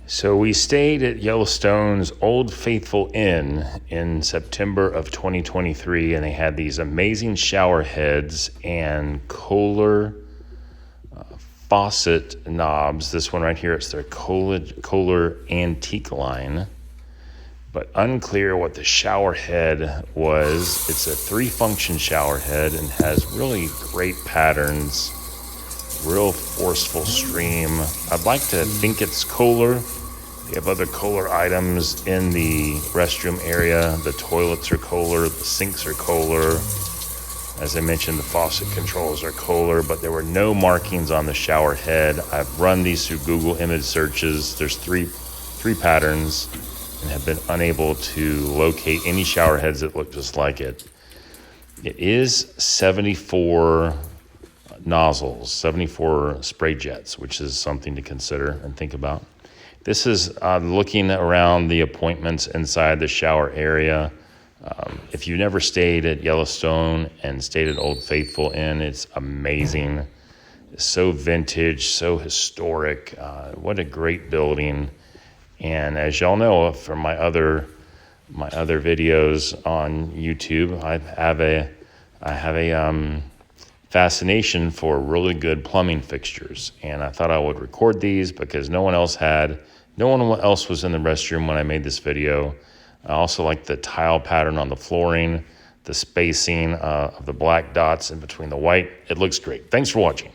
So we stayed at Yellowstone's Old Faithful Inn in September of 2023, and they had these amazing shower heads and Kohler faucet knobs. This one right here, it's their Kohler antique line. But unclear what the shower head was. It's a 3-function shower head and has really great patterns, real forceful stream. I'd like to think it's Kohler. They have other Kohler items in the restroom area. The toilets are Kohler, the sinks are Kohler. As I mentioned, the faucet controls are Kohler, but there were no markings on the shower head. I've run these through Google image searches. There's three patterns, and have been unable to locate any shower heads that look just like it. It is 74 nozzles, 74 spray jets, which is something to consider and think about. This is looking around the appointments inside the shower area. If you've never stayed at Yellowstone and stayed at Old Faithful Inn, it's amazing. It's so vintage, so historic. What a great building. And as y'all know from my other videos on YouTube, I have a fascination for really good plumbing fixtures. And I thought I would record these because no one else was in the restroom when I made this video. I also like the tile pattern on the flooring, the spacing of the black dots in between the white. It looks great. Thanks for watching.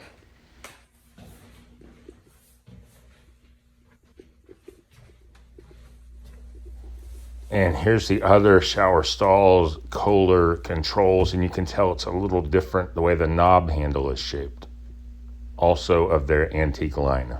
And here's the other shower stalls, Kohler controls, and you can tell it's a little different the way the knob handle is shaped. Also of their antique line.